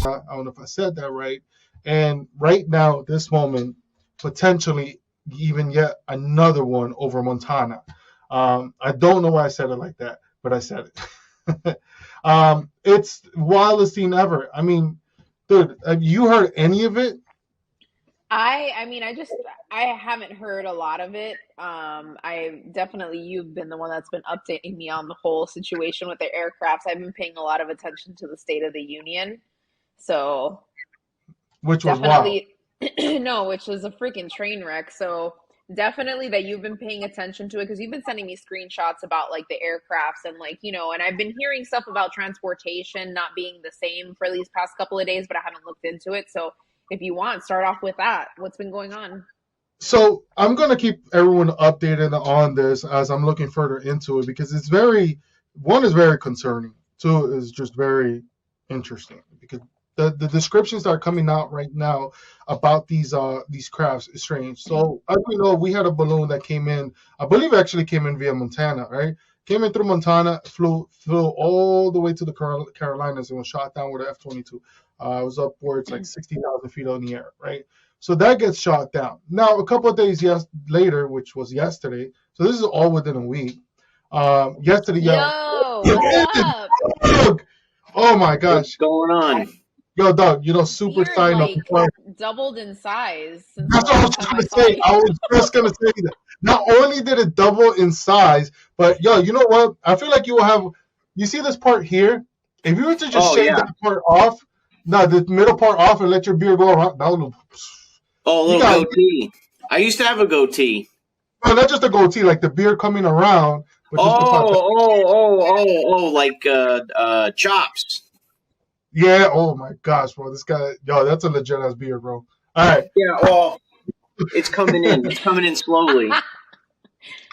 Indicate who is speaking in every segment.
Speaker 1: I don't know if I said that right. And right now, this moment, potentially even yet another one over Montana. I don't know why I said it like that, but I said it. It's wildest thing ever. I mean, dude, have you heard any of it?
Speaker 2: I mean, I haven't heard a lot of it. You've been the one that's been updating me on the whole situation with the aircrafts. I've been paying a lot of attention to the State of the Union. So
Speaker 1: Which was wild.
Speaker 2: definitely, no, which was a freaking train wreck. So definitely that you've been paying attention to it because you've been sending me screenshots about like the aircrafts and like, and I've been hearing stuff about transportation not being the same for these past couple of days, but I haven't looked into it. So if you want, start off with that. What's been going on?
Speaker 1: So I'm gonna keep everyone updated on this as I'm looking further into it because it's one is very concerning. Two is just very interesting because the descriptions that are coming out right now about these crafts is strange. So as we know, we had a balloon that came in. I believe it actually came in via Montana, right? Came in through Montana, flew all the way to the Carolinas, and was shot down with an F-22. It was upwards like 60,000 feet in the air, right? So that gets shot down. Now, a couple of days later, which was yesterday, so this is all within a week. Yesterday, yo,
Speaker 2: Yo, what's up?
Speaker 1: Doug, oh my
Speaker 3: What's
Speaker 1: gosh,
Speaker 3: going on?
Speaker 1: yo, Doug, super
Speaker 2: Beard
Speaker 1: side note.
Speaker 2: like doubled in size since the
Speaker 1: That's what I was
Speaker 2: last time
Speaker 1: gonna
Speaker 2: I saw
Speaker 1: say. I
Speaker 2: you.
Speaker 1: was just gonna say that. Not only did it double in size, but yo, you know what? I feel like you will have. You see this part here? If you were to just
Speaker 3: Oh
Speaker 1: shave
Speaker 3: yeah.
Speaker 1: that part off, no, the middle part off, and let your beard go around, that would look.
Speaker 3: Oh, a
Speaker 1: You
Speaker 3: little
Speaker 1: got
Speaker 3: goatee. I used to have a goatee.
Speaker 1: no, not just a goatee, like the beard coming around, but just the part.
Speaker 3: Like chops.
Speaker 1: Yeah. Oh my gosh, bro, this guy, yo, that's a legit ass beard, bro. All right.
Speaker 3: Yeah, well, it's coming in. It's coming in slowly.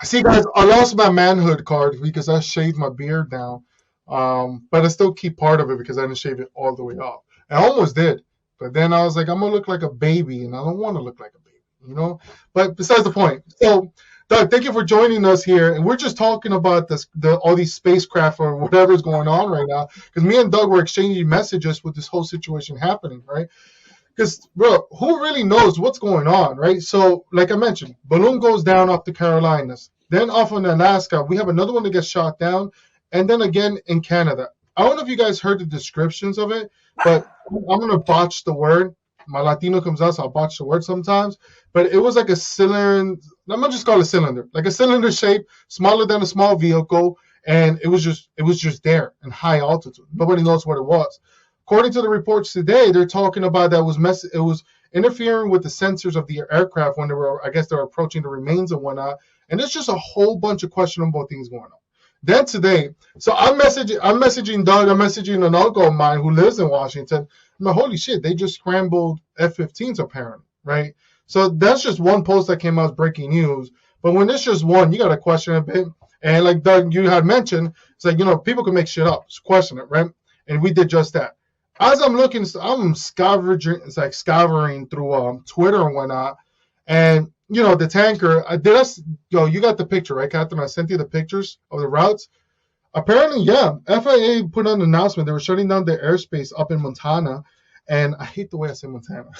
Speaker 1: See, guys, I lost my manhood card because I shaved my beard now. But I still keep part of it because I didn't shave it all the way off. I almost did, but then I was like, I'm gonna look like a baby, and I don't want to look like a baby. But besides the point. So, Doug, thank you for joining us here, and we're just talking about all these spacecraft or whatever's going on right now. Because me and Doug were exchanging messages with this whole situation happening, right? Because, bro, who really knows what's going on, right? So, like I mentioned, balloon goes down off the Carolinas. Then off in Alaska, we have another one that gets shot down. And then again in Canada. I don't know if you guys heard the descriptions of it, but I'm going to botch the word. My Latino comes out, so I'll botch the word sometimes. But it was like a cylinder. I'm going to just call it a cylinder. Like a cylinder shape, smaller than a small vehicle. And it was just there in high altitude. Nobody knows what it was. According to the reports today, they're talking about that it was interfering with the sensors of the aircraft when they were approaching the remains and whatnot. And there's just a whole bunch of questionable things going on. Then today, so I'm messaging Doug, I'm messaging an uncle of mine who lives in Washington. I'm like, holy shit, they just scrambled F-15s apparently, right? So that's just one post that came out as breaking news. But when it's just one, you got to question a bit. And like Doug, you had mentioned, it's like, people can make shit up. Just question it, right? And we did just that. As I'm looking, I'm scouring through Twitter and whatnot, and the tanker. You got the picture, right, Catherine? I sent you the pictures of the routes. Apparently, yeah, FIA put out an announcement they were shutting down their airspace up in Montana, and I hate the way I say Montana,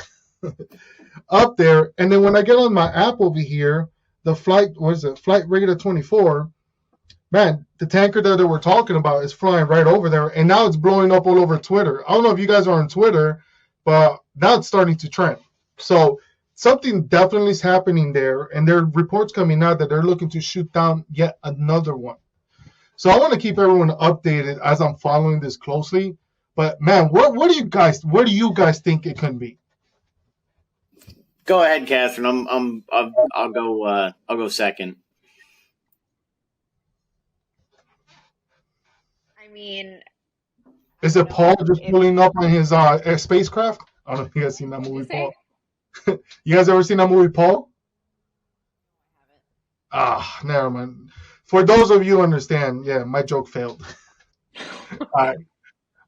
Speaker 1: up there. And then when I get on my app over here, the flight radar 24. Man, the tanker that we're talking about is flying right over there, and now it's blowing up all over Twitter. I don't know if you guys are on Twitter, but now it's starting to trend. So something definitely is happening there, and there are reports coming out that they're looking to shoot down yet another one. So I want to keep everyone updated as I'm following this closely. But man, where do you guys think it can be?
Speaker 3: Go ahead, Catherine. I'll go second.
Speaker 2: I mean,
Speaker 1: Is it Paul just
Speaker 2: if
Speaker 1: pulling up on his spacecraft? I don't know if you guys seen that
Speaker 2: what'd you
Speaker 1: movie,
Speaker 2: say?
Speaker 1: Paul. You guys ever seen that movie, Paul? Ah, never mind. For those of you who understand, yeah, my joke failed. All right,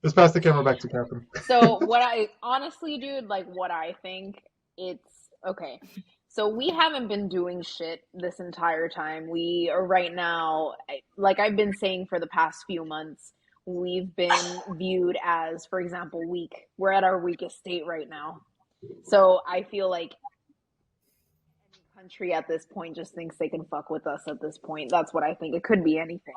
Speaker 1: let's pass the camera back to Catherine.
Speaker 2: So what I honestly, dude, like what I think, it's okay. So we haven't been doing shit this entire time. We are right now, like I've been saying for the past few months, we've been viewed as, for example, weak. We're at our weakest state right now. So I feel like any country at this point just thinks they can fuck with us at this point. That's what I think. It could be anything.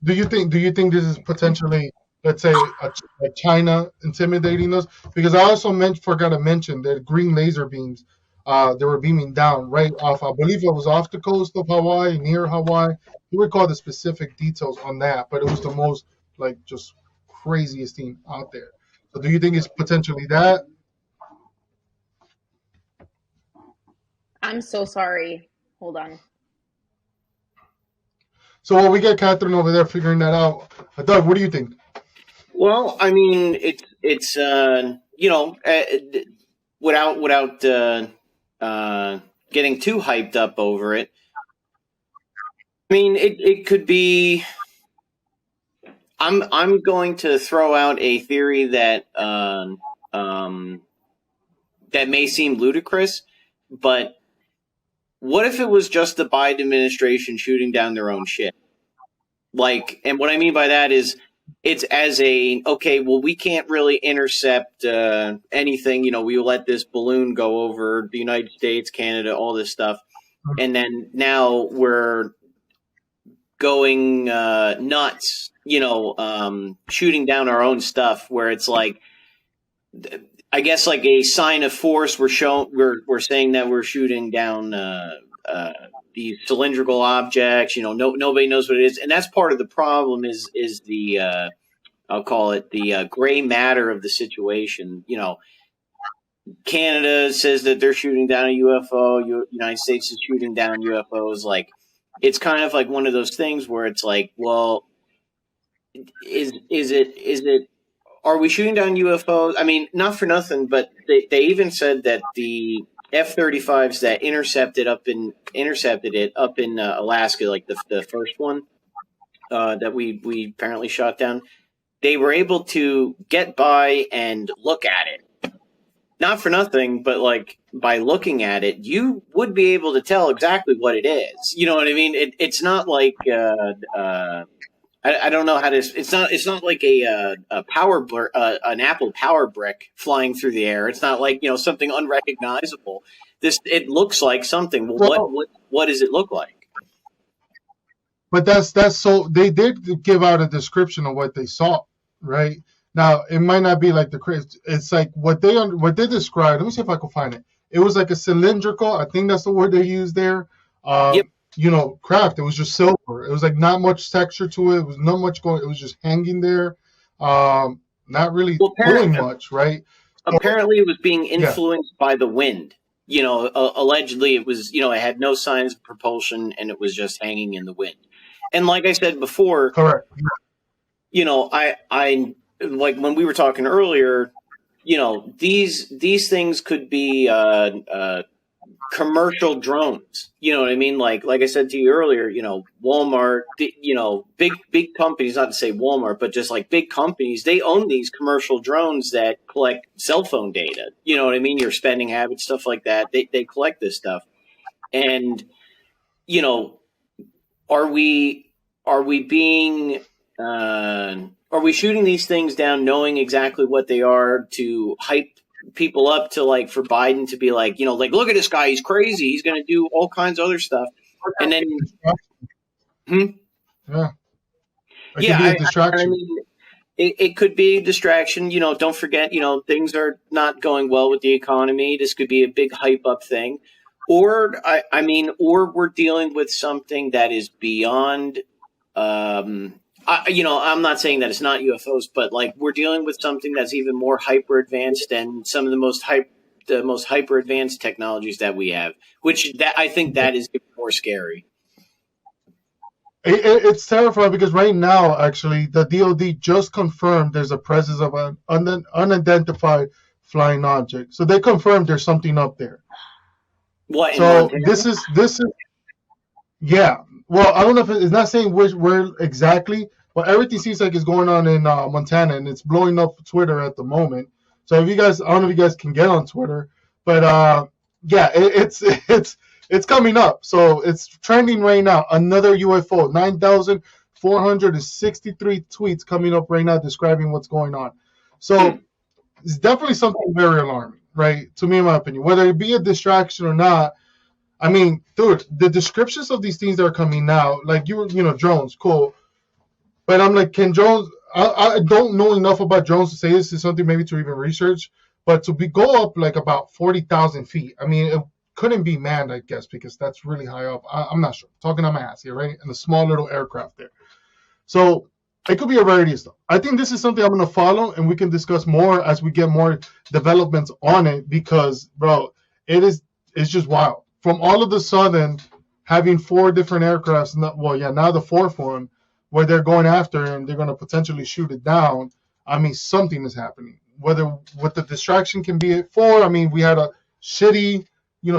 Speaker 1: Do you think this is potentially, let's say, a China intimidating us? Because I also forgot to mention that green laser beams, they were beaming down right off. I believe it was off the coast of Hawaii, near Hawaii. You recall the specific details on that, but it was the most like just craziest thing out there. So do you think it's potentially that?
Speaker 2: I'm so sorry. Hold on.
Speaker 1: So while we get Catherine over there figuring that out, Doug, what do you think?
Speaker 3: Well, I mean, it's without getting too hyped up over it. I mean, it could be. I'm going to throw out a theory that that may seem ludicrous, but what if it was just the Biden administration shooting down their own shit? Like, and what I mean by that is, it's as a, okay, well, we can't really intercept anything. You know, we let this balloon go over the United States, Canada, all this stuff. And then now we're going nuts, shooting down our own stuff, where it's like, I guess like a sign of force. We're saying that we're shooting down these cylindrical objects. Nobody knows what it is, and that's part of the problem. Is the I'll call it the gray matter of the situation. Canada says that they're shooting down a UFO. United States is shooting down UFOs. Like, it's kind of like one of those things where it's like, well, is it? Are we shooting down UFOs? I mean, not for nothing, but they even said that the F-35s that intercepted it up in Alaska, like the first one that we apparently shot down, they were able to get by and look at it. Not for nothing, but like by looking at it, you would be able to tell exactly what it is. You know what I mean? It's not like I don't know how to. It's not like a an Apple power brick flying through the air. It's not like something unrecognizable. It looks like something. Well, what does it look like?
Speaker 1: But that's so they did give out a description of what they saw, right? Now it might not be like it's like what they described. Let me see if I can find it. It was like a cylindrical. I think that's the word they used there.
Speaker 3: Yep.
Speaker 1: Craft. It was just silver. It was like not much texture to it. It was not much going. It was just hanging there, not really doing much, right?
Speaker 3: Apparently, it was being influenced by the wind. Allegedly, it was. It had no signs of propulsion, and it was just hanging in the wind. And like I said before,
Speaker 1: correct.
Speaker 3: I like when we were talking earlier. These things could be commercial drones. You know what I mean? Like I said to you earlier, Walmart, big companies, not to say Walmart, but just like big companies, they own these commercial drones that collect cell phone data. You know what I mean? Your spending habits, stuff like that. They collect this stuff. And, are we being, are we shooting these things down knowing exactly what they are to hype people up to, like, for Biden to be like, like, look at this guy, he's crazy, he's going to do all kinds of other stuff, and then
Speaker 1: distraction.
Speaker 3: I mean, it could be a distraction. Don't forget, things are not going well with the economy. This could be a big hype up thing, or or we're dealing with something that is beyond. I'm not saying that it's not UFOs, but like we're dealing with something that's even more hyper advanced than some of the most hyper advanced technologies that we have, I think that is more scary.
Speaker 1: It's terrifying because right now, actually, the DoD just confirmed there's a presence of an unidentified flying object. So they confirmed there's something up there.
Speaker 3: What?
Speaker 1: So this is yeah. Well, I don't know if it's not saying where exactly, but everything seems like it's going on in Montana, and it's blowing up Twitter at the moment. So if you guys, I don't know if you guys can get on Twitter, but it's coming up. So it's trending right now. Another UFO, 463 tweets coming up right now describing what's going on. So it's definitely something very alarming, right? To me, in my opinion, whether it be a distraction or not. I mean, dude, the descriptions of these things that are coming now, like drones, cool. But I'm like, can drones? I don't know enough about drones to say this is something maybe to even research. But to go up like about 40,000 feet, I mean, it couldn't be manned, I guess, because that's really high up. I'm not sure. Talking on my ass here, right? And a small little aircraft there. So it could be a variety of stuff. I think this is something I'm going to follow, and we can discuss more as we get more developments on it. Because, bro, it's just wild. From all of a sudden having 4 different aircrafts, now the 4th one, where they're going after and they're going to potentially shoot it down. I mean, something is happening. Whether what the distraction can be for, I mean, we had a shitty,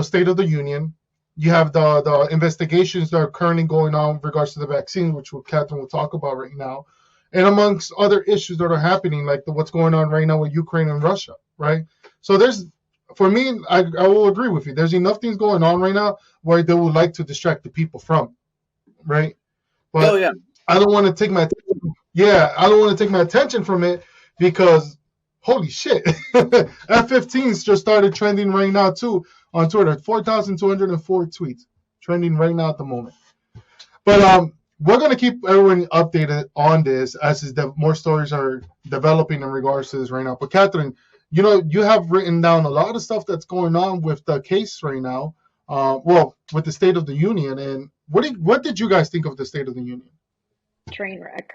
Speaker 1: State of the Union. You have the investigations that are currently going on in regards to the vaccine, which Catherine will talk about right now, and amongst other issues that are happening, like what's going on right now with Ukraine and Russia, right? So for me, I will agree with you. There's enough things going on right now where they would like to distract the people from, right? But I don't want to take my attention from it because holy shit, F-15s just started trending right now too on Twitter. 4,204 tweets trending right now at the moment. But we're gonna keep everyone updated on this as more stories are developing in regards to this right now. But Catherine, you have written down a lot of stuff that's going on with the case right now. With the State of the Union, and what did you guys think of the State of the Union?
Speaker 2: Train wreck.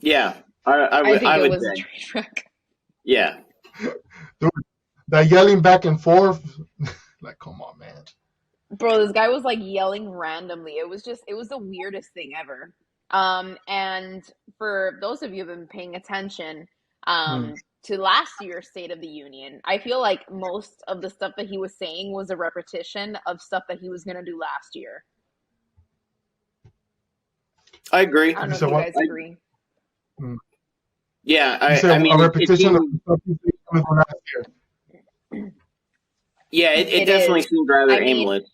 Speaker 3: Yeah, I
Speaker 2: think it
Speaker 3: would
Speaker 2: was
Speaker 3: say.
Speaker 2: a train wreck.
Speaker 3: Yeah.
Speaker 1: Dude, that yelling back and forth, like, come on, man.
Speaker 2: Bro, this guy was like yelling randomly. It was the weirdest thing ever. And for those of you who've been paying attention, to last year's State of the Union, I feel like most of the stuff that he was saying was a repetition of stuff that he was going to do last year.
Speaker 3: I agree.
Speaker 2: I don't know if you guys agree.
Speaker 3: Yeah,
Speaker 1: I mean, a repetition of stuff he said last year.
Speaker 3: Yeah, it definitely seemed rather aimless.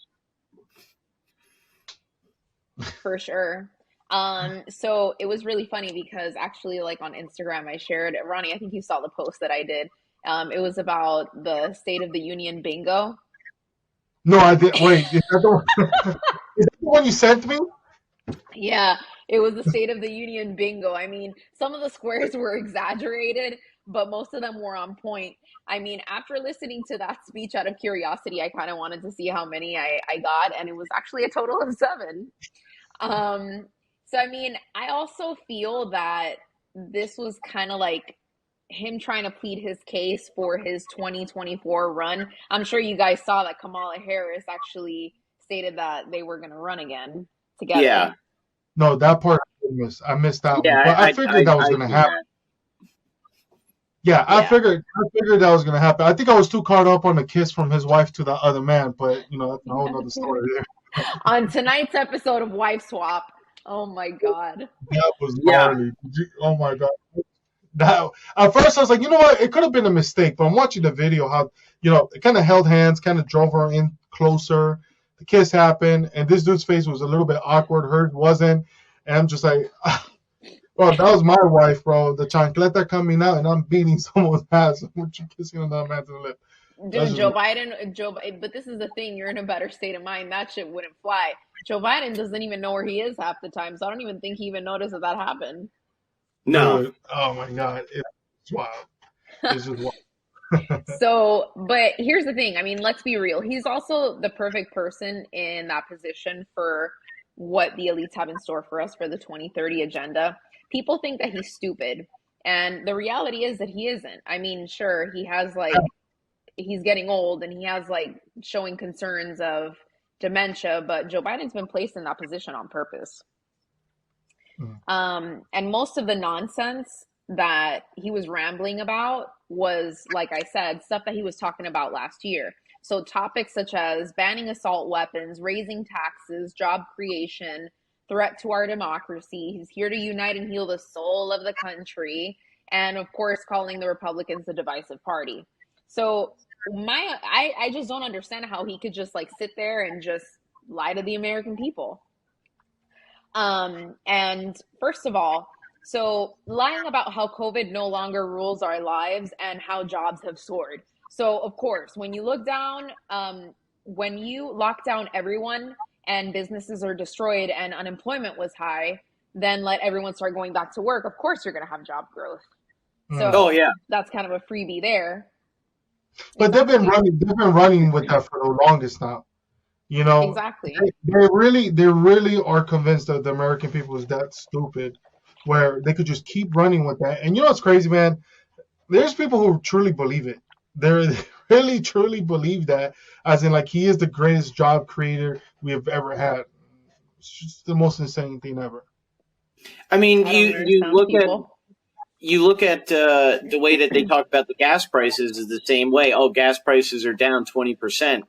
Speaker 2: For sure. So it was really funny because actually, like on Instagram, I shared, Ronnie, I think you saw the post that I did. It was about the State of the Union bingo.
Speaker 1: No, I didn't. Wait, is that the one you sent me?
Speaker 2: Yeah, it was the State of the Union bingo. I mean, some of the squares were exaggerated, but most of them were on point. I mean, after listening to that speech out of curiosity, I kind of wanted to see how many I got, and it was actually a total of 7. So, I mean, I also feel that this was kind of like him trying to plead his case for his 2024 run. I'm sure you guys saw that Kamala Harris actually stated that they were going to run again together.
Speaker 3: Yeah.
Speaker 1: No, that part I missed that one. But I figured that was going to happen. Yeah, I figured that was going to happen. I think I was too caught up on the kiss from his wife to the other man, but that's a whole other story there.
Speaker 2: On tonight's episode of Wife Swap, oh my God.
Speaker 1: That was gnarly. Oh my God. At first I was like, you know what? It could have been a mistake, but I'm watching the video how, it kind of held hands, kind of drove her in closer. The kiss happened, and this dude's face was a little bit awkward. Hers wasn't. And I'm just like, bro, that was my wife, bro. The chancleta coming out, and I'm beating someone's ass. What you kissing another man's lip?
Speaker 2: Dude, Joe Biden, but this is the thing. You're in a better state of mind. That shit wouldn't fly. Joe Biden doesn't even know where he is half the time, so I don't even think he even noticed that happened.
Speaker 3: No.
Speaker 1: Dude, oh my God. It's wild. It's just wild.
Speaker 2: So, but here's the thing. I mean, let's be real. He's also the perfect person in that position for what the elites have in store for us for the 2030 agenda. People think that he's stupid, and the reality is that he isn't. I mean, sure, he has he's getting old and he has showing concerns of dementia, but Joe Biden's been placed in that position on purpose. And most of the nonsense that he was rambling about was, like I said, stuff that he was talking about last year. So topics such as banning assault weapons, raising taxes, job creation, threat to our democracy. He's here to unite and heal the soul of the country. And of course, calling the Republicans a divisive party. So I just don't understand how he could just sit there and just lie to the American people. And first of all, so lying about how COVID no longer rules our lives and how jobs have soared. So of course, when you look down, when you lock down everyone and businesses are destroyed and unemployment was high, then let everyone start going back to work. Of course, you're going to have job growth.
Speaker 3: Oh
Speaker 2: So
Speaker 3: yeah.
Speaker 2: that's kind of a freebie there.
Speaker 1: But
Speaker 2: Exactly.
Speaker 1: they've been running with that for the longest now. You know,
Speaker 2: Exactly.
Speaker 1: they really are convinced that the American people is that stupid, where they could just keep running with that. And you know what's crazy, man? There's people who truly believe it. They really truly believe that, as in like he is the greatest job creator we have ever had. It's just the most insane thing ever.
Speaker 3: I mean,
Speaker 2: I don't
Speaker 3: you
Speaker 2: understand
Speaker 3: look at
Speaker 2: people.
Speaker 3: the way that they talk about the gas prices is the same way. Oh, gas prices are down 20%.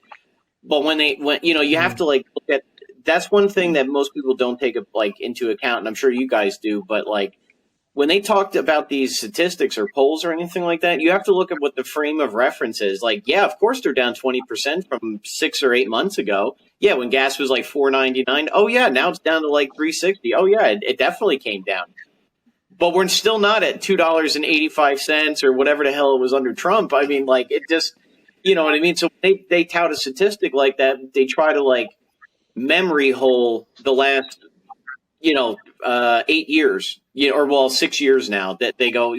Speaker 3: But when you have
Speaker 1: Mm.
Speaker 3: to like look at, that's one thing that most people don't take like into account, and I'm sure you guys do. But like when they talked about these statistics or polls or anything like that, you have to look at what the frame of reference is. Like, yeah, of course they're down 20% from 6 or 8 months ago. Yeah, when gas was like $4.99. Oh yeah, now it's down to like $3.60. Oh yeah, it definitely came down. But we're still not at $2.85 or whatever the hell it was under Trump. I mean, like it just, you know what I mean. So they tout a statistic like that. They try to like memory hole the last 8 years, or well 6 years now that they go,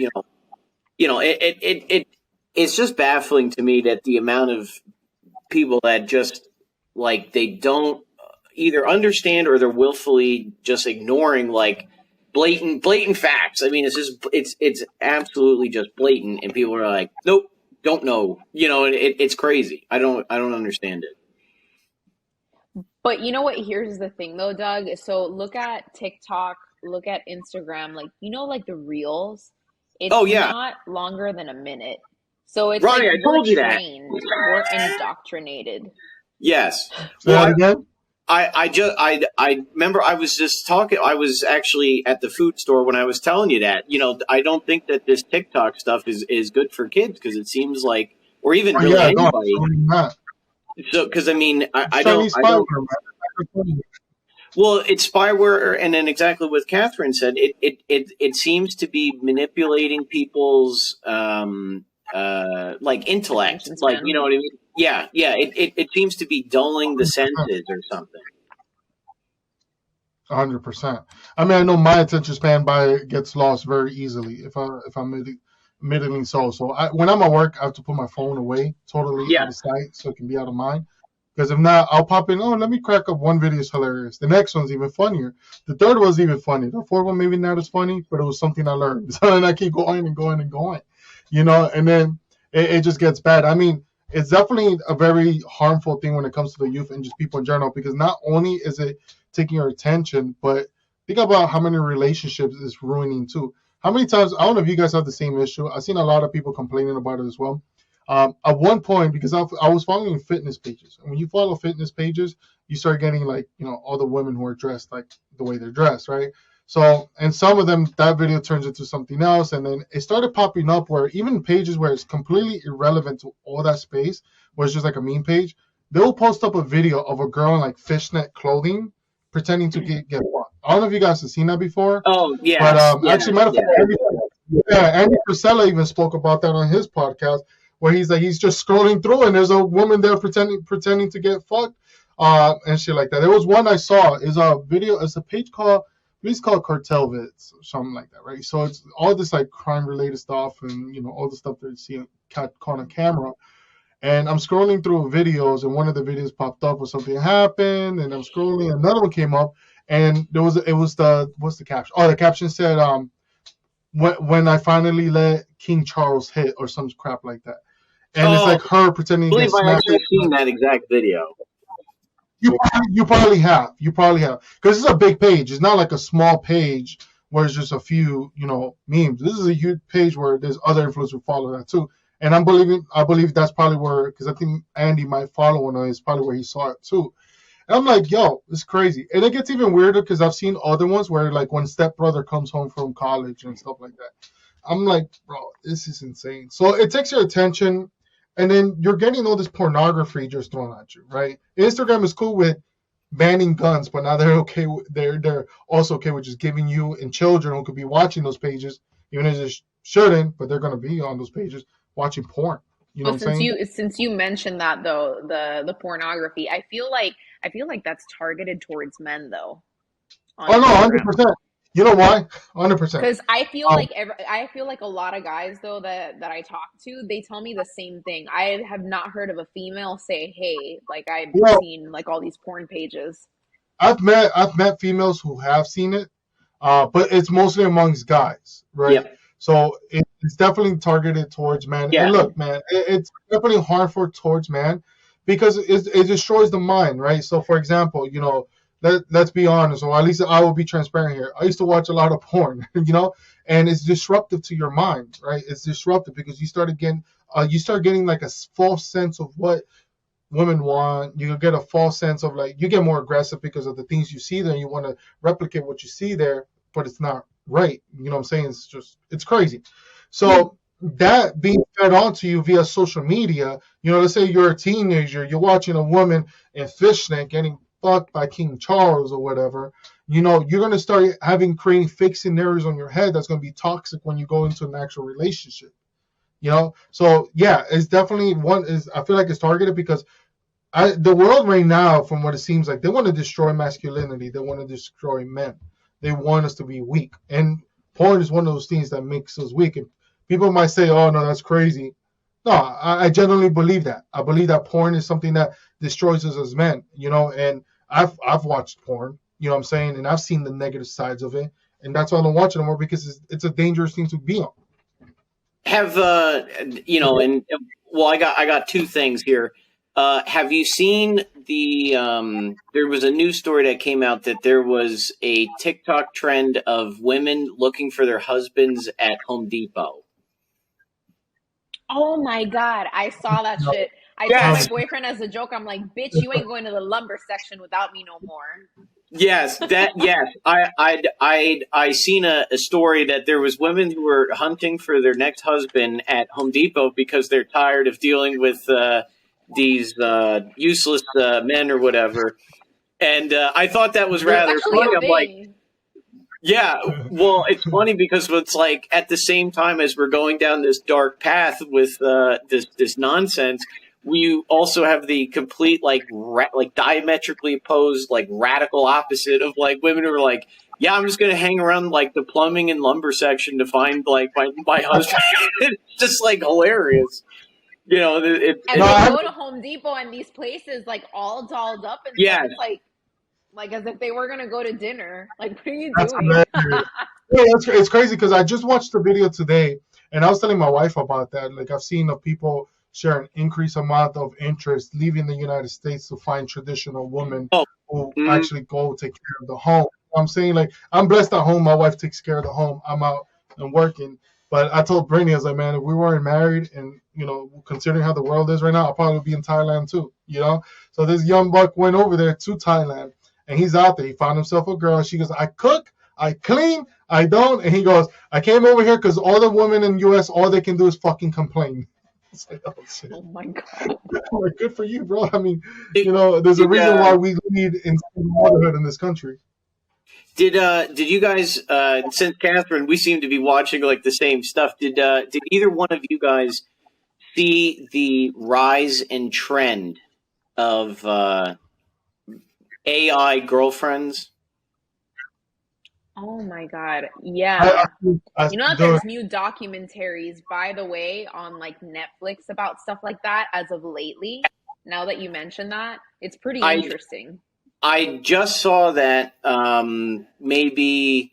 Speaker 3: it's just baffling to me that the amount of people that just like they don't either understand or they're willfully just ignoring like blatant facts. I mean, it's absolutely just blatant, and people are like, nope, don't know. It's crazy. I don't understand it.
Speaker 2: But you know what? Here's the thing though, Doug. So look at TikTok, look at Instagram, like, like the reels.
Speaker 3: Oh
Speaker 2: It's
Speaker 3: yeah,
Speaker 2: not longer than a minute. So it's like
Speaker 3: Ronnie, I
Speaker 2: we're
Speaker 3: told you that.
Speaker 2: trained, we're indoctrinated.
Speaker 3: Yes.
Speaker 1: Say that
Speaker 3: Well,
Speaker 1: again.
Speaker 3: I remember I was just talking. I was actually at the food store when I was telling you that. I don't think that this TikTok stuff is good for kids because it seems like, or even
Speaker 1: Oh
Speaker 3: really
Speaker 1: yeah, no,
Speaker 3: anybody.
Speaker 1: absolutely not.
Speaker 3: So, because I mean,
Speaker 1: It's Chinese
Speaker 3: I don't.
Speaker 1: spyware, man.
Speaker 3: Well, it's spyware, and then exactly what Catherine said. It seems to be manipulating people's like intellect,
Speaker 2: Attention
Speaker 3: like you
Speaker 2: span.
Speaker 3: know what I mean. Yeah, yeah. It seems to be dulling the senses or something.
Speaker 1: 100%. I mean, I know my attention span gets lost very easily if I'm admitting so. So when I'm at work, I have to put my phone away, totally
Speaker 3: Yeah.
Speaker 1: out of sight, so it can be out of mind. Because if not, I'll pop in. Oh, let me crack up one video is hilarious. The next one's even funnier. The third one's even funny. The fourth one maybe not as funny, but it was something I learned. So then I keep going and going and going, and then it just gets bad. I mean, it's definitely a very harmful thing when it comes to the youth and just people in general, because not only is it taking your attention, but think about how many relationships it's ruining too. How many times, I don't know if you guys have the same issue. I've seen a lot of people complaining about it as well. At one point, because I was following fitness pages, and when you follow fitness pages, you start getting like all the women who are dressed like the way they're dressed, right? So, and some of them, that video turns into something else, and then it started popping up where even pages where it's completely irrelevant to all that space, where it's just like a meme page, they'll post up a video of a girl in like fishnet clothing pretending to get fucked. I don't know if you guys have seen that before,
Speaker 3: Oh
Speaker 1: but
Speaker 3: yes, yes,
Speaker 1: actually, matter of
Speaker 3: yeah.
Speaker 1: fact, Andy Frisella even spoke about that on his podcast, where he's just scrolling through and there's a woman there pretending to get fucked, and shit like that. There was one I saw is a video. It's a page called, please call Cartel Vids or something like that, right? So it's all this like crime related stuff and all the stuff that you see caught on camera. And I'm scrolling through videos, and one of the videos popped up where something happened, and I'm scrolling, another one came up, and it was the what's the caption? Oh, the caption said, when I finally let King Charles hit or some crap like that. And it's
Speaker 3: Oh,
Speaker 1: like her
Speaker 3: I
Speaker 1: pretending to get
Speaker 3: believe I
Speaker 1: smacked.
Speaker 3: actually seen that exact video.
Speaker 1: You probably have. You probably have. Because it's a big page. It's not like a small page where it's just a few, memes. This is a huge page where there's other influencers who follow that too. And I believe that's probably where, because I think Andy might follow one of it, is probably where he saw it too. And I'm like, yo, it's crazy. And it gets even weirder because I've seen other ones where like when stepbrother comes home from college and stuff like that. I'm like, bro, this is insane. So it takes your attention, and then you're getting all this pornography just thrown at you, right? Instagram is cool with banning guns, but now they're okay. They're also okay with just giving you and children who could be watching those pages, even if they shouldn't, but they're gonna be on those pages watching porn. You know
Speaker 2: Oh,
Speaker 1: what I'm saying?
Speaker 2: since you mentioned that though, the pornography, I feel like that's targeted towards men though on
Speaker 1: Oh no,
Speaker 2: Instagram.
Speaker 1: 100%. You know why? 100%.
Speaker 2: Because
Speaker 1: Um,
Speaker 2: I feel like a lot of guys though that I talk to, they tell me the same thing. I have not heard of a female say, "Hey, like I've
Speaker 1: well,
Speaker 2: seen like all these porn pages."
Speaker 1: I've met females who have seen it, but it's mostly amongst guys, right?
Speaker 3: Yep.
Speaker 1: So it's definitely targeted towards men.
Speaker 3: Yeah.
Speaker 1: And look, man, it's definitely harmful towards men because it destroys the mind, right? So, for example, let's be honest, or at least I will be transparent here. I used to watch a lot of porn, and it's disruptive to your mind, right? It's disruptive because you start getting like a false sense of what women want. You get a false sense of like you get more aggressive because of the things you see there. And you want to replicate what you see there, but it's not right. You know what I'm saying? It's crazy. So that being fed onto you via social media, let's say you're a teenager, you're watching a woman in fishnet getting fucked by King Charles or whatever. You're gonna start creating fake scenarios on your head that's gonna be toxic when you go into an actual relationship. So yeah, it's definitely I feel like it's targeted because the world right now, from what it seems like, they want to destroy masculinity. They want to destroy men. They want us to be weak. And porn is one of those things that makes us weak. And people might say, oh, no, that's crazy. No, I genuinely believe that. I believe that porn is something that destroys us as men, and I've watched porn, you know what I'm saying? And I've seen the negative sides of it. And that's why I don't watch it anymore because it's a dangerous thing to be on.
Speaker 3: Have and well, I got two things here. Have you seen there was a news story that came out that there was a TikTok trend of women looking for their husbands at Home Depot.
Speaker 2: Oh my God, I saw that shit. I told my
Speaker 3: Yes,
Speaker 2: boyfriend as a joke, I'm like, "Bitch, you ain't going to the lumber section without me no more."
Speaker 3: yes. I seen a story that there was women who were hunting for their next husband at Home Depot because they're tired of dealing with these useless men or whatever. And I thought that was
Speaker 2: That's
Speaker 3: rather
Speaker 2: actually
Speaker 3: funny.
Speaker 2: a
Speaker 3: I'm like,
Speaker 2: thing.
Speaker 3: yeah, well, it's funny because it's like at the same time as we're going down this dark path with this nonsense, we also have the complete like diametrically opposed like radical opposite of like women who are like, yeah, I'm just gonna hang around like the plumbing and lumber section to find like my husband. It's just like hilarious,
Speaker 2: And
Speaker 1: No,
Speaker 2: they
Speaker 1: I
Speaker 2: go to Home Depot and these places like all dolled up and stuff.
Speaker 3: yeah.
Speaker 2: It's like as if they were gonna go to dinner. Like, what are you
Speaker 1: That's
Speaker 2: doing?
Speaker 1: hilarious. Yeah, it's crazy because I just watched the video today, and I was telling my wife about that. Like I've seen of people share an increased amount of interest leaving the United States to find traditional women
Speaker 3: Oh,
Speaker 1: who
Speaker 3: mm,
Speaker 1: actually go take care of the home. I'm saying like I'm blessed at home. My wife takes care of the home. I'm out and working. But I told Brittany, I was like, man, if we weren't married and considering how the world is right now, I'll probably be in Thailand too. So this young buck went over there to Thailand, and he's out there. He found himself a girl. She goes, I cook, I clean, I don't. And he goes, I came over here because all the women in the U.S., all they can do is fucking complain. It's like, oh, shit.
Speaker 2: Oh my God.
Speaker 1: Like, good for you, bro. I mean,
Speaker 3: did,
Speaker 1: there's a
Speaker 3: did
Speaker 1: reason why we lead in motherhood in this country.
Speaker 3: Did you guys since Catherine, we seem to be watching like the same stuff. Did either one of you guys see the rise and trend of AI girlfriends?
Speaker 2: Oh my God.
Speaker 1: I,
Speaker 2: Yeah.
Speaker 1: I,
Speaker 2: You know that
Speaker 1: dude,
Speaker 2: there's new documentaries, by the way, on like Netflix about stuff like that as of lately. Now that you mention that, it's pretty
Speaker 3: I
Speaker 2: interesting.
Speaker 3: I just saw that maybe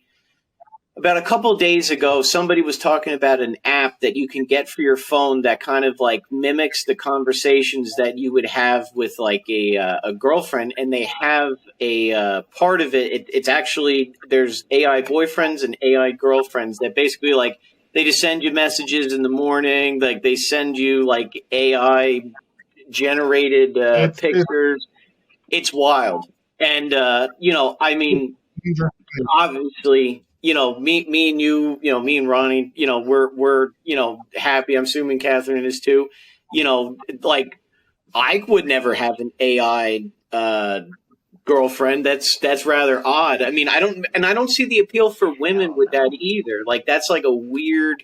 Speaker 3: about a couple days ago, somebody was talking about an app that you can get for your phone that kind of like mimics the conversations that you would have with like a girlfriend, and they have a part of it's actually there's AI boyfriends and AI girlfriends that basically like they just send you messages in the morning, like they send you like AI generated
Speaker 1: it's
Speaker 3: pictures. It's wild, and I mean
Speaker 1: dangerous.
Speaker 3: obviously, me and you, me and Ronnie, we're happy. I'm assuming Catherine is too. Like I would never have an AI girlfriend. That's rather odd. I mean, I don't see the appeal for women with that either. Like that's like a weird,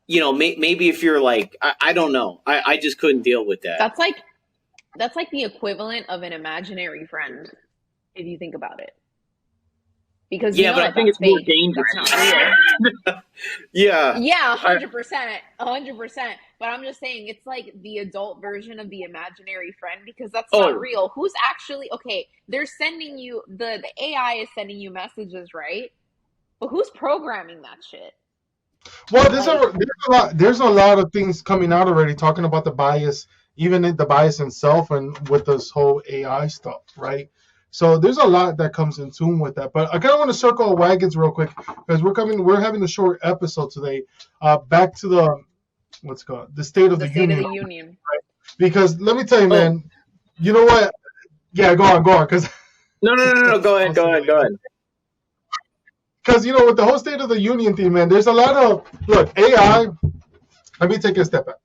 Speaker 3: maybe if you're like, I don't know. I just couldn't deal with that.
Speaker 2: That's like the equivalent of an imaginary friend, if you think about it. Because
Speaker 3: but I think it's more dangerous.
Speaker 2: That's not real.
Speaker 3: Yeah.
Speaker 2: Yeah, 100%. 100%. But I'm just saying it's like the adult version of the imaginary friend because that's not real. Who's actually okay, they're sending you the AI is sending you messages, right? But who's programming that shit?
Speaker 1: Well, there's a lot of things coming out already talking about the bias, even the bias itself, and with this whole AI stuff, right? So there's a lot that comes in tune with that. But I kind of want to circle wagons real quick because we're having a short episode today. Back to the the State of the Union. Right? Because let me tell you, man, you know what? Yeah, go on, because
Speaker 3: no, go ahead.
Speaker 1: Because with the whole State of the Union thing, man, there's a lot of AI. Let me take a step back.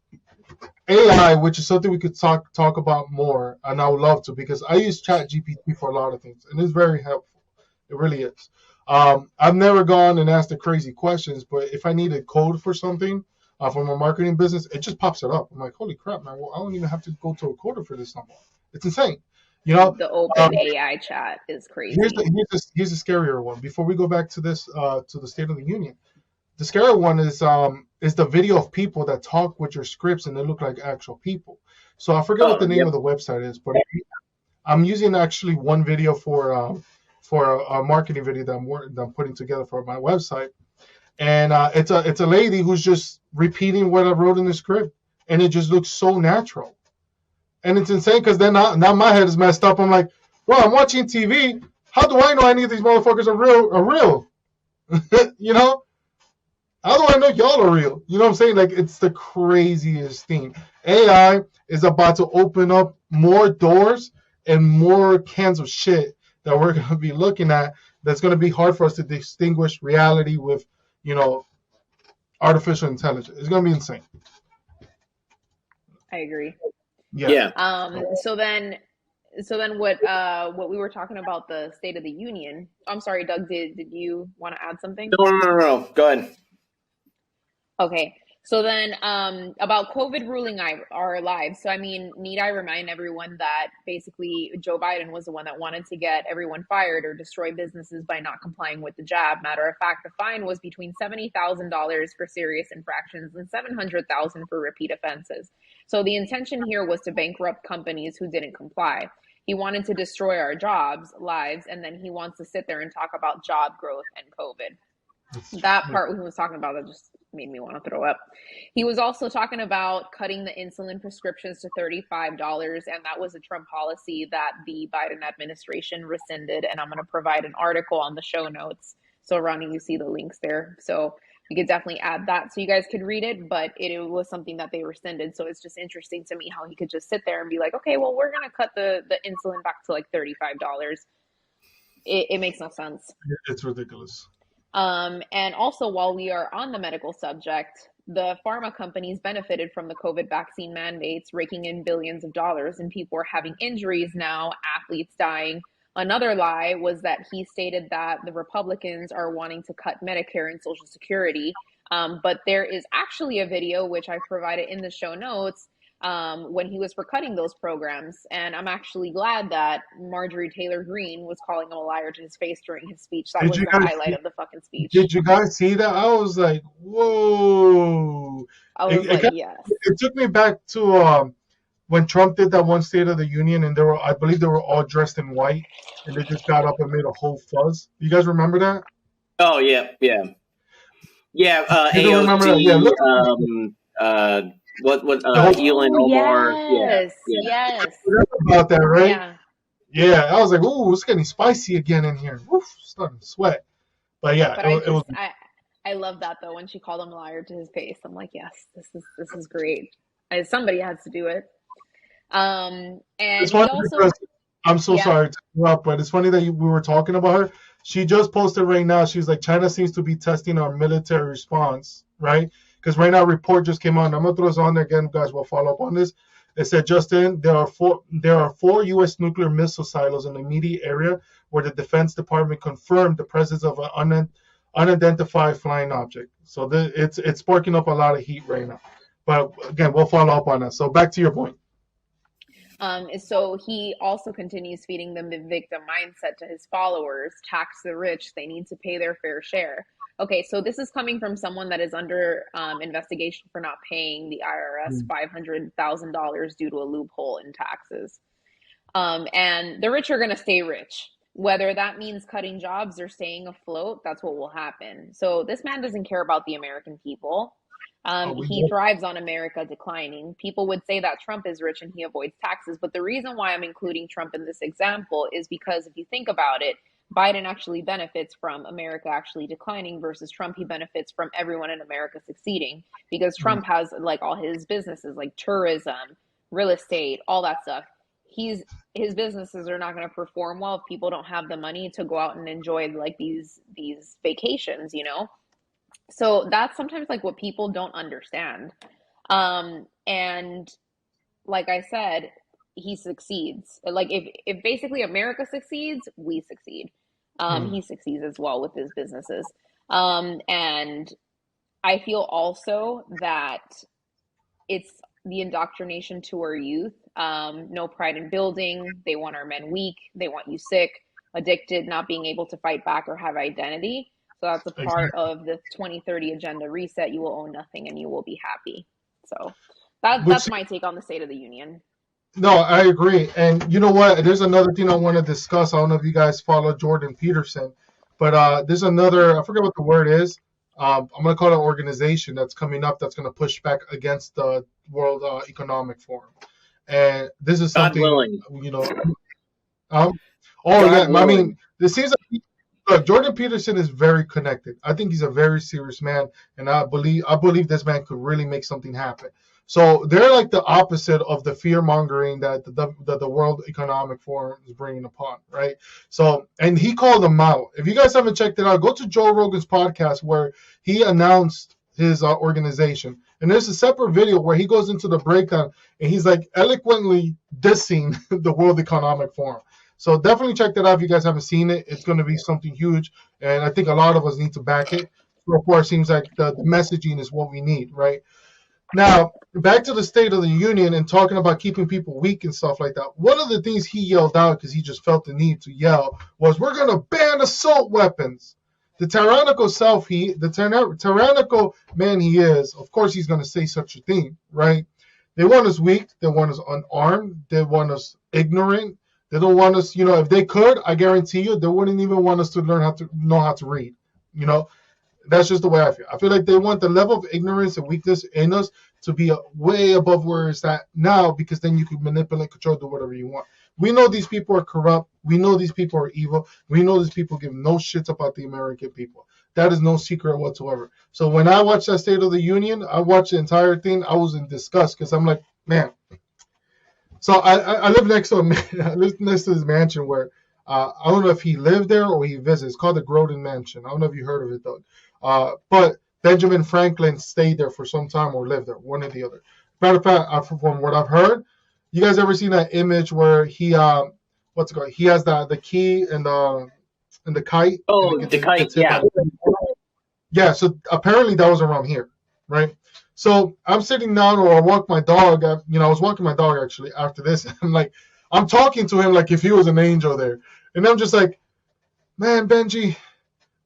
Speaker 1: AI, which is something we could talk about more, and I would love to because I use ChatGPT for a lot of things, and it's very helpful. It really is. I've never gone and asked the crazy questions, but if I need a code for something for my marketing business, it just pops it up. I'm like, holy crap, man! Well, I don't even have to go to a coder for this number. It's insane.
Speaker 2: The open AI chat is crazy.
Speaker 1: Here's the scarier one. Before we go back to this, to the State of the Union, the scarier one is the video of people that talk with your scripts and they look like actual people. So I forget what the name of the website is, but I'm using actually one video for a marketing video that I'm putting together for my website, and it's a lady who's just repeating what I wrote in the script, and it just looks so natural. And it's insane because then now my head is messed up. I'm like, well, I'm watching TV. How do I know any of these motherfuckers are real? How do I know y'all are real? You know what I'm saying? Like, it's the craziest thing. AI is about to open up more doors and more cans of shit that we're going to be looking at that's going to be hard for us to distinguish reality with, artificial intelligence. It's going to be insane.
Speaker 2: I agree.
Speaker 3: Yeah.
Speaker 2: So then what we were talking about the State of the Union. I'm sorry, Doug, did you want to add something?
Speaker 3: No. Go ahead.
Speaker 2: Okay. So then about COVID ruling our lives. So I mean, need I remind everyone that basically Joe Biden was the one that wanted to get everyone fired or destroy businesses by not complying with the jab. Matter of fact, the fine was between $70,000 for serious infractions and $700,000 for repeat offenses. So the intention here was to bankrupt companies who didn't comply. He wanted to destroy our jobs, lives, and then he wants to sit there and talk about job growth and COVID. That part when he was talking about that just made me want to throw up. He was also talking about cutting the insulin prescriptions to $35, and that was a Trump policy that the Biden administration rescinded. And I'm going to provide an article on the show notes. So Ronnie, you see the links there. So we could definitely add that so you guys could read it, but it was something that they rescinded. So it's just interesting to me how he could just sit there and be like, okay, well, we're going to cut the insulin back to like $35. It makes no sense.
Speaker 1: It's ridiculous.
Speaker 2: And also, while we are on the medical subject, the pharma companies benefited from the COVID vaccine mandates, raking in billions of dollars, and people are having injuries now, athletes dying. Another lie was that he stated that the Republicans are wanting to cut Medicare and Social Security. But there is actually a video, which I provided in the show notes, when he was for cutting those programs. And I'm actually glad that Marjorie Taylor Greene was calling him a liar to his face during his speech. That was the highlight of the fucking speech.
Speaker 1: Did you guys see that? I was like, whoa.
Speaker 2: Yes.
Speaker 1: It took me back to when Trump did that one State of the Union, and I believe they were all dressed in white, and they just got up and made a whole fuzz. You guys remember that?
Speaker 3: Oh, yeah. AOC, Elon Omar.
Speaker 2: Yes.
Speaker 1: About that, right? Yeah. I was like, ooh, it's getting spicy again in here. Oof, starting to sweat. But yeah,
Speaker 2: I love that though when she called him a liar to his face. I'm like, yes, this is great. Somebody has to do it. And
Speaker 1: it's funny because I'm so sorry to interrupt, but it's funny that we were talking about her. She just posted right now. She's like, China seems to be testing our military response, right? Because right now, a report just came on. I'm gonna throw this on there again, guys. We'll follow up on this. It said, Justin, there are four U.S. nuclear missile silos in the immediate area where the Defense Department confirmed the presence of an unidentified flying object. So it's sparking up a lot of heat right now. But again, we'll follow up on that. So back to your point.
Speaker 2: So he also continues feeding the victim mindset to his followers: tax the rich, they need to pay their fair share. Okay, so this is coming from someone that is under investigation for not paying the IRS $500,000 due to a loophole in taxes. And the rich are going to stay rich. Whether that means cutting jobs or staying afloat, that's what will happen. So this man doesn't care about the American people. He thrives on America declining. People would say that Trump is rich and he avoids taxes. But the reason why I'm including Trump in this example is because if you think about it, Biden actually benefits from America actually declining versus Trump. He benefits from everyone in America succeeding because Trump has like all his businesses like tourism, real estate, all that stuff. His businesses are not going to perform well if people don't have the money to go out and enjoy like these vacations, you know? So that's sometimes like what people don't understand. And like I said, he succeeds. Like if basically America succeeds, we succeed. He succeeds as well with his businesses. And I feel also that it's the indoctrination to our youth. No pride in building. They want our men weak. They want you sick, addicted, not being able to fight back or have identity. So that's a part of the 2030 agenda reset. You will own nothing and you will be happy. So that's my take on the State of the Union.
Speaker 1: No, I agree. And you know what? There's another thing I want to discuss. I don't know if you guys follow Jordan Peterson, but there's another, I forget what the word is. I'm going to call it an organization that's coming up that's going to push back against the World Economic Forum. And this is something, you know. I mean, it seems like look, Jordan Peterson is very connected. I think he's a very serious man, and I believe this man could really make something happen. So they're like the opposite of the fear mongering that the World Economic Forum is bringing upon, right? So, and he called them out. If you guys haven't checked it out, go to Joe Rogan's podcast where he announced his organization. And there's a separate video where he goes into the breakdown and he's like eloquently dissing the World Economic Forum. So definitely check that out if you guys haven't seen it. It's going to be something huge, and I think a lot of us need to back it. So far, it seems like the messaging is what we need, right? Now, back to the State of the Union and talking about keeping people weak and stuff like that. One of the things he yelled out, because he just felt the need to yell, was, we're going to ban assault weapons. The tyrannical tyrannical man he is, of course he's going to say such a thing, right? They want us weak. They want us unarmed. They want us ignorant. They don't want us, you know, if they could, I guarantee you, they wouldn't even want us to learn how to know how to read. You know, that's just the way I feel. I feel like they want the level of ignorance and weakness in us to be way above where it's at now, because then you can manipulate, control, do whatever you want. We know these people are corrupt. We know these people are evil. We know these people give no shits about the American people. That is no secret whatsoever. So when I watched that State of the Union, I watched the entire thing. I was in disgust because I'm like, man. So I live next to him. I live next to his mansion where I don't know if he lived there or he visits. It's called the Groden Mansion. I don't know if you heard of it, Doug. But Benjamin Franklin stayed there for some time or lived there, one or the other. Matter of fact, from what I've heard, you guys ever seen that image where he what's it called? He has the key and the kite.
Speaker 3: Oh, the kite, yeah.
Speaker 1: Yeah. So apparently that was around here, right? So I'm sitting down, or I walk my dog. I was walking my dog actually after this. And I'm talking to him like if he was an angel there. And I'm just like, man, Benji,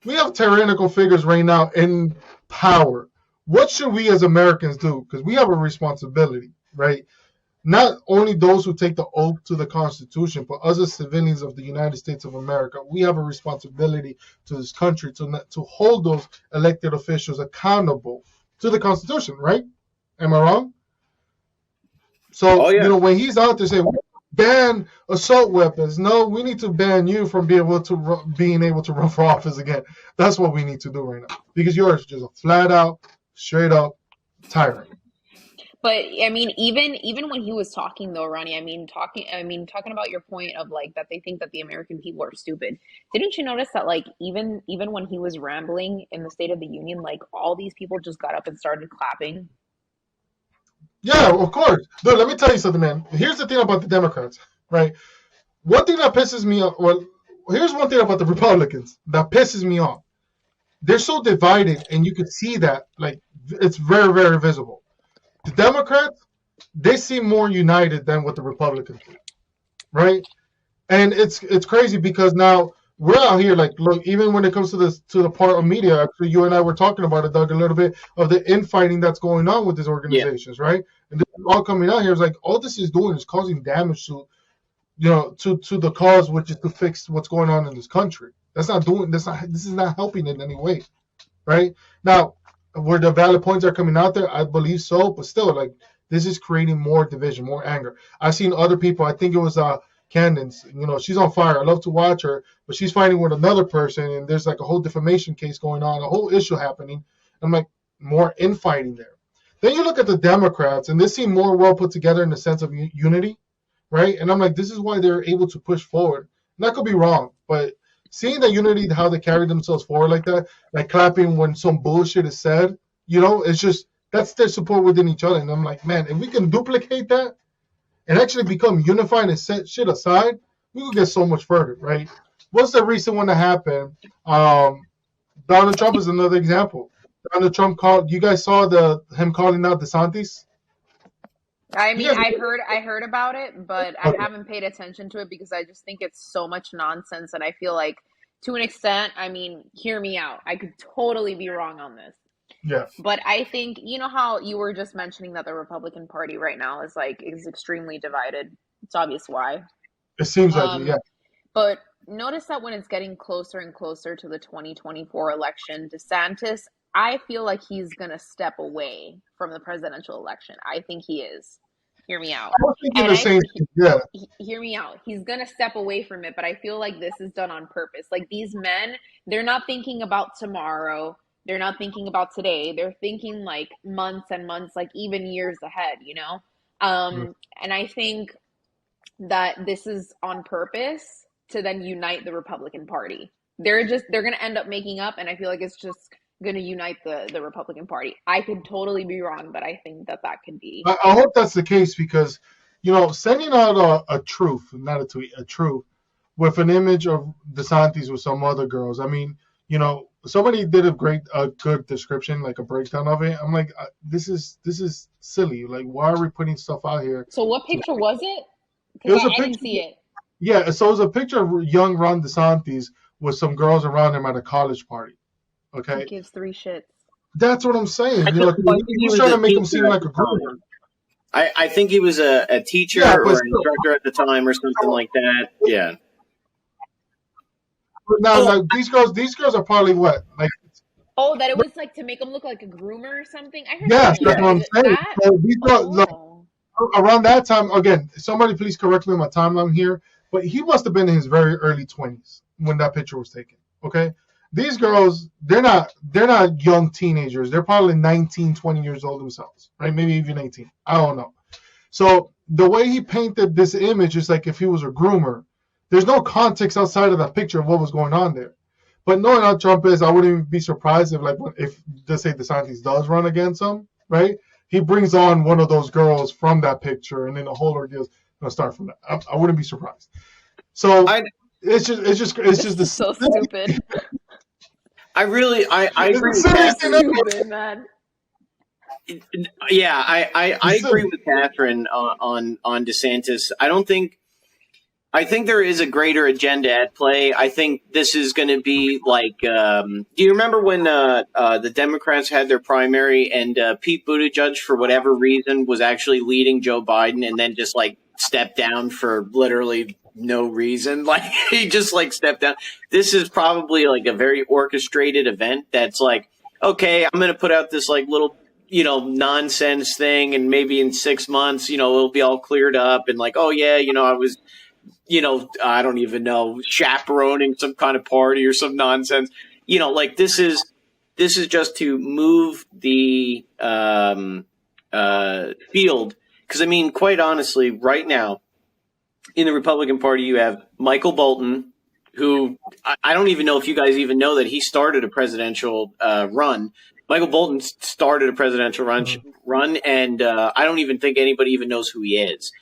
Speaker 1: we have tyrannical figures right now in power. What should we as Americans do? Because we have a responsibility, right? Not only those who take the oath to the Constitution, but us as civilians of the United States of America, we have a responsibility to this country to hold those elected officials accountable to the Constitution, right? Am I wrong? So, when he's out there saying, ban assault weapons, no, we need to ban you from being able to run for office again. That's what we need to do right now. Because you're just a flat out, straight up tyrant.
Speaker 2: But I mean, even when he was talking though, Ronnie, talking about your point of like that they think that the American people are stupid. Didn't you notice that like even when he was rambling in the State of the Union, like all these people just got up and started clapping?
Speaker 1: Yeah, of course. Dude, let me tell you something, man. Here's the thing about the Democrats, right? One thing that pisses me off. Well, here's one thing about the Republicans that pisses me off. They're so divided, and you could see that. Like, it's very, very visible. The Democrats, they seem more united than what the Republicans do, right? And it's crazy because now we're out here like, look, even when it comes to the part of media, actually you and I were talking about it, Doug, a little bit of the infighting that's going on with these organizations, right? And this is all coming out here. It's like all this is doing is causing damage to to the cause, which is to fix what's going on in this country. This is not helping in any way, right? Now, where the valid points are coming out there, I believe so, but still, like, this is creating more division, more anger. I've seen other people. I think it was Candence. She's on fire. I love to watch her, but she's fighting with another person, and there's like a whole defamation case going on, a whole issue happening. I'm like, more infighting there. Then you look at the Democrats, and they seem more well put together in the sense of unity, right? And I'm like, this is why they're able to push forward. And that could be wrong, but seeing the unity, how they carry themselves forward like that, like clapping when some bullshit is said, it's just that's their support within each other. And I'm like, man, if we can duplicate that and actually become unified and set shit aside, we will get so much further, right? What's the recent one that happened? Donald Trump is another example. Donald Trump called. You guys saw him calling out DeSantis.
Speaker 2: I
Speaker 1: You
Speaker 2: mean,
Speaker 1: guys,
Speaker 2: I heard about it, but I
Speaker 1: okay.
Speaker 2: haven't paid attention to it because I just think it's so much nonsense, and I feel like, to an extent, I mean, hear me out. I could totally be wrong on this,
Speaker 1: Yeah,
Speaker 2: but I think you know how you were just mentioning that the Republican Party right now is extremely divided. It's obvious why.
Speaker 1: it seems like it.
Speaker 2: Um,
Speaker 1: Yeah,
Speaker 2: but notice that when it's getting closer and closer to the 2024 election, DeSantis, I feel like he's going to step away from the presidential election. I think he is. Hear me out.
Speaker 1: I was thinking
Speaker 2: And
Speaker 1: the same thing. Yeah,
Speaker 2: hear me out. He's going to step away from it, but I feel like this is done on purpose. Like these men, they're not thinking about tomorrow. They're not thinking about today. They're thinking like months and months, like even years ahead, you know?
Speaker 1: mm.
Speaker 2: And I think that this is on purpose to then unite the Republican Party. They're going to end up making up, and I feel like it's just going to unite the Republican Party. I could totally be wrong, but I think that that could be.
Speaker 1: I hope that's the case because sending out a truth, not a tweet, a truth with an image of DeSantis with some other girls. I mean, somebody did a good description, like a breakdown of it. I'm like, this is silly. Like, why are we putting stuff out here?
Speaker 2: So what picture was it?
Speaker 1: It
Speaker 2: Because
Speaker 1: was a
Speaker 2: I didn't
Speaker 1: picture.
Speaker 2: see it.
Speaker 1: Yeah, so it was a picture of young Ron DeSantis with some girls around him at a college party.
Speaker 2: Who
Speaker 1: Okay,
Speaker 2: gives three shits?
Speaker 1: that's what I'm saying.
Speaker 3: I think he
Speaker 1: He's
Speaker 3: was
Speaker 1: trying
Speaker 3: a
Speaker 1: to make him
Speaker 3: teacher
Speaker 1: seem
Speaker 3: at
Speaker 1: like
Speaker 3: the
Speaker 1: a groomer.
Speaker 3: time. I think he was a teacher
Speaker 1: Yeah, but
Speaker 3: or an
Speaker 1: still,
Speaker 3: instructor at the time or something like that. Yeah.
Speaker 1: now these girls are probably what, like,
Speaker 2: Oh, that it was like to make him look like a groomer or something. I heard
Speaker 1: yes,
Speaker 2: something
Speaker 1: that's
Speaker 2: like
Speaker 3: Yeah.
Speaker 1: what
Speaker 2: that.
Speaker 1: I'm
Speaker 2: Is it
Speaker 1: saying.
Speaker 2: that?
Speaker 1: So these girls, like,
Speaker 2: Oh,
Speaker 1: around that time, again, somebody please correct me on my timeline here, but he must have been in his very early 20s when that picture was taken. Okay, these girls, they're not young teenagers. They're probably 19, 20 years old themselves, right? Maybe even 18. I don't know. So the way he painted this image is like if he was a groomer. There's no context outside of that picture of what was going on there. But knowing how Trump is, I wouldn't even be surprised if let's say DeSantis does run against him, right? He brings on one of those girls from that picture, and then the whole ordeal is going to start from that. I wouldn't be surprised. So
Speaker 3: I
Speaker 1: it's just
Speaker 2: this is so stupid.
Speaker 3: I
Speaker 1: it's
Speaker 3: agree
Speaker 1: the
Speaker 3: with
Speaker 1: silliest thing
Speaker 3: Catherine.
Speaker 1: ever.
Speaker 2: Stupid, man.
Speaker 3: Yeah, I
Speaker 1: It's
Speaker 3: agree
Speaker 1: silly.
Speaker 3: with Catherine on DeSantis. I think there is a greater agenda at play. I think this is going to be like. Do you remember when the Democrats had their primary and Pete Buttigieg, for whatever reason, was actually leading Joe Biden and then just like stepped down for literally no reason? Like he just like stepped down. This is probably like a very orchestrated event. That's like, okay, I'm going to put out this like little nonsense thing, and maybe in 6 months, it'll be all cleared up, and like, oh yeah, I was I don't even know, chaperoning some kind of party or some nonsense. Like this is just to move the field. Because I mean, quite honestly, right now in the Republican Party, you have Michael Bolton, who I don't even know if you guys even know that he started a presidential run. Michael Bolton started a presidential run, and I don't even think anybody even knows who he is,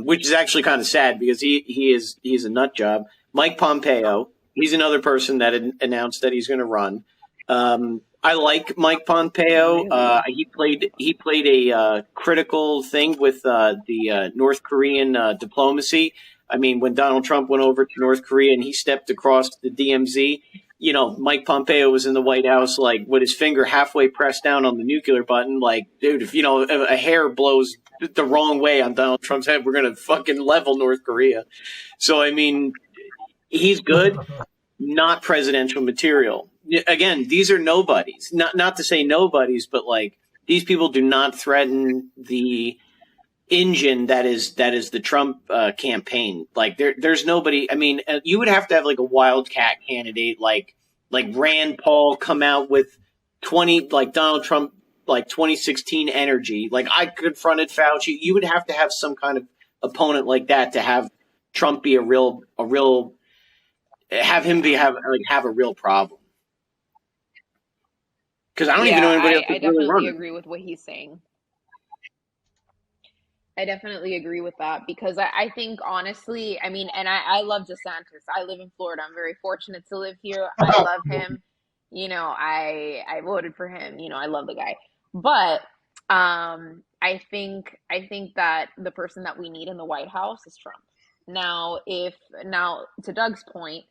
Speaker 3: which is actually kind of sad because he's a nut job. Mike Pompeo, he's another person that announced that he's going to run. I like Mike Pompeo. He played a critical thing with the North Korean diplomacy. I mean, when Donald Trump went over to North Korea and he stepped across the DMZ, Mike Pompeo was in the White House, like with his finger halfway pressed down on the nuclear button. Like, dude, if a hair blows the wrong way on Donald Trump's head, we're going to fucking level North Korea. So, I mean, he's good, not presidential material. Again, these are nobodies. Not to say nobodies, but like these people do not threaten the engine that is the Trump campaign. Like there's nobody. I mean, you would have to have like a wildcat candidate, like Rand Paul, come out with 20, like Donald Trump, like 2016 energy. Like I confronted Fauci. You would have to have some kind of opponent like that to have Trump be have a real problem. Because I don't even know anybody else
Speaker 2: I
Speaker 3: that's
Speaker 2: definitely
Speaker 3: really running.
Speaker 2: agree with what he's saying. I definitely agree with that because I think honestly, I mean, and I love DeSantis. I live in Florida. I'm very fortunate to live here. I love him. I voted for him. I love the guy. But I think that the person that we need in the White House is Trump. Now, to Doug's point,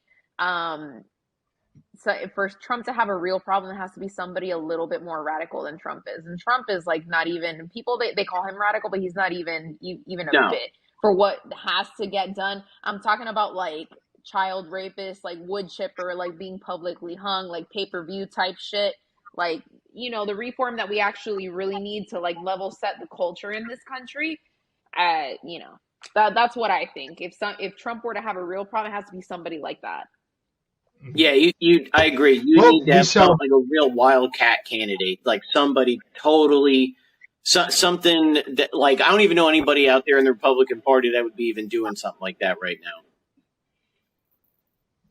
Speaker 2: so for Trump to have a real problem, it has to be somebody a little bit more radical than Trump is. And Trump is like not even people, they call him radical, but he's not even a bit for what has to get done. I'm talking about like child rapist, like wood chipper, like being publicly hung, like pay-per-view type shit. Like, the reform that we actually really need to like level set the culture in this country. That's what I think. If Trump were to have a real problem, it has to be somebody like that.
Speaker 3: Yeah, I agree. You need to have like a real wildcat candidate, like somebody totally, something that, like, I don't even know anybody out there in the Republican Party that would be even doing something like that right now.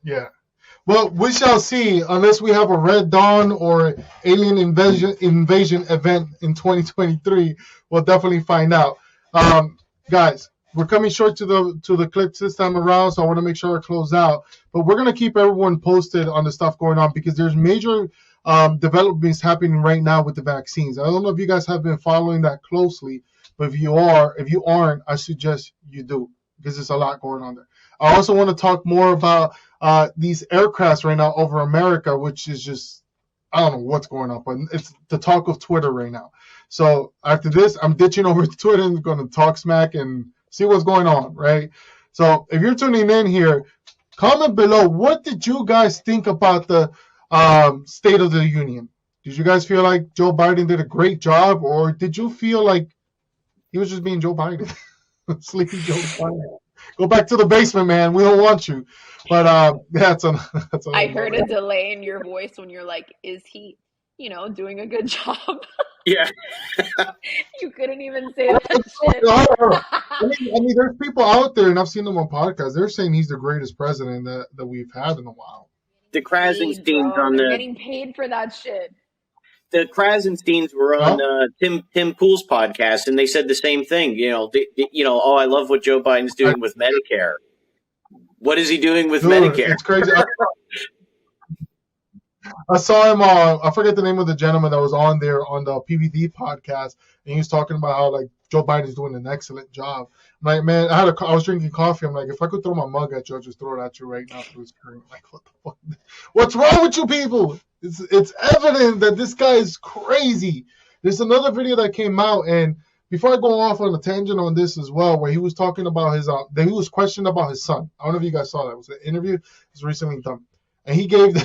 Speaker 1: Yeah. Well, we shall see. Unless we have a Red Dawn or alien invasion event in 2023, we'll definitely find out. Guys, we're coming short to the clips this time around, so I want to make sure I close out. But we're going to keep everyone posted on the stuff going on because there's major developments happening right now with the vaccines. I don't know if you guys have been following that closely, but if you aren't, I suggest you do because there's a lot going on there. I also want to talk more about these aircrafts right now over America, which is just, I don't know what's going on, but it's the talk of Twitter right now. So after this, I'm ditching over to Twitter and going to talk smack and see what's going on, right? So if you're tuning in here, comment below, what did you guys think about the State of the Union? Did you guys feel like Joe Biden did a great job, or did you feel like he was just being Joe Biden? Sleepy Joe Biden. Go back to the basement, man. We don't want you. But that's
Speaker 2: I heard a delay in your voice when you're like, is he, doing a good job?
Speaker 3: Yeah.
Speaker 2: You couldn't even say that shit.
Speaker 1: I mean, there's people out there, and I've seen them on podcasts. They're saying he's the greatest president that we've had in a while.
Speaker 3: The Krasensteins
Speaker 2: they're getting paid for that shit.
Speaker 3: The Krasensteins were on Tim Pool's podcast, and they said the same thing. Oh, I love what Joe Biden's doing with Medicare. What is he doing with Medicare?
Speaker 1: It's crazy. I saw him. I forget the name of the gentleman that was on there on the PVD podcast, and he was talking about how like Joe Biden's doing an excellent job. I'm like, man, I was drinking coffee. I'm like, if I could throw my mug at you, I'd just throw it at you right now through the screen. Like, what the fuck? What's wrong with you people? It's evident that this guy is crazy. There's another video that came out, and before I go off on a tangent on this as well, where he was talking about his, he was questioned about his son. I don't know if you guys saw that. It was an interview. It was recently done. And he gave